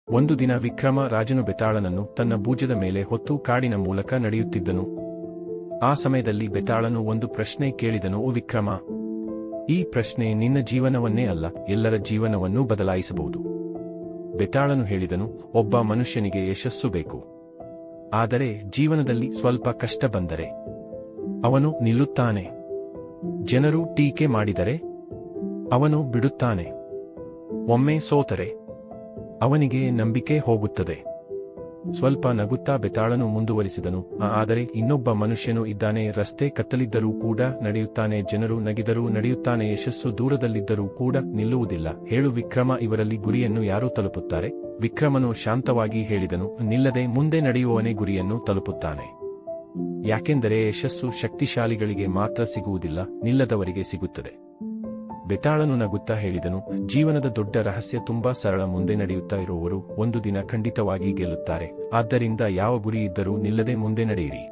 ಒಂದು ದಿನ ವಿಕ್ರಮ ರಾಜನು ಬೆತಾಳನನ್ನು ತನ್ನ ಭುಜದ ಮೇಲೆ ಹೊತ್ತು ಕಾಡಿನ ಮೂಲಕ ನಡೆಯುತ್ತಿದ್ದನು. ಆ ಸಮಯದಲ್ಲಿ ಬೆತಾಳನು ಒಂದು ಪ್ರಶ್ನೆ ಕೇಳಿದನು. ಓ ವಿಕ್ರಮ, ಈ ಪ್ರಶ್ನೆ ನಿನ್ನ ಜೀವನವನ್ನೇ ಅಲ್ಲ, ಎಲ್ಲರ ಜೀವನವನ್ನೂ ಬದಲಾಯಿಸಬಹುದು. ಬೆತಾಳನು ಹೇಳಿದನು, ಒಬ್ಬ ಮನುಷ್ಯನಿಗೆ ಯಶಸ್ಸು ಬೇಕು. ಆದರೆ ಜೀವನದಲ್ಲಿ ಸ್ವಲ್ಪ ಕಷ್ಟ ಬಂದರೆ ಅವನು ನಿಲ್ಲುತ್ತಾನೆ. ಜನರು ಟೀಕೆ ಮಾಡಿದರೆ ಅವನು ಬಿಡುತ್ತಾನೆ. ಒಮ್ಮೆ ಸೋತರೆ ಅವನಿಗೆ ನಂಬಿಕೆ ಹೋಗುತ್ತದೆ. ಸ್ವಲ್ಪ ನಗುತ್ತಾ ಬೆತಾಳನು ಮುಂದುವರಿಸಿದನು, ಆದರೆ ಇನ್ನೊಬ್ಬ ಮನುಷ್ಯನು ಇದ್ದಾನೆ. ರಸ್ತೆ ಕತ್ತಲಿದ್ದರೂ ಕೂಡ ನಡೆಯುತ್ತಾನೆ, ಜನರು ನಗಿದರೂ ನಡೆಯುತ್ತಾನೆ, ಯಶಸ್ಸು ದೂರದಲ್ಲಿದ್ದರೂ ಕೂಡ ನಿಲ್ಲುವುದಿಲ್ಲ. ಹೇಳು ವಿಕ್ರಮ, ಇವರಲ್ಲಿ ಗುರಿಯನ್ನು ಯಾರು ತಲುಪುತ್ತಾರೆ? ವಿಕ್ರಮನು ಶಾಂತವಾಗಿ ಹೇಳಿದನು, ನಿಲ್ಲದೆ ಮುಂದೆ ನಡೆಯುವವನೇ ಗುರಿಯನ್ನು ತಲುಪುತ್ತಾನೆ. ಯಾಕೆಂದರೆ ಯಶಸ್ಸು ಶಕ್ತಿಶಾಲಿಗಳಿಗೆ ಮಾತ್ರ ಸಿಗುವುದಿಲ್ಲ, ನಿಲ್ಲದವರಿಗೆ ಸಿಗುತ್ತದೆ. ಬೆತಾಳನು ನಗುತ್ತಾ ಹೇಳಿದನು, ಜೀವನದ ದೊಡ್ಡ ರಹಸ್ಯ ತುಂಬಾ ಸರಳ. ಮುಂದೆ ನಡೆಯುತ್ತಾ ಇರುವವರು ಒಂದು ದಿನ ಖಂಡಿತವಾಗಿ ಗೆಲ್ಲುತ್ತಾರೆ. ಆದ್ದರಿಂದ ಯಾವ ಗುರಿ ಇದ್ದರೂ ನಿಲ್ಲದೆ ಮುಂದೆ ನಡೆಯಿರಿ.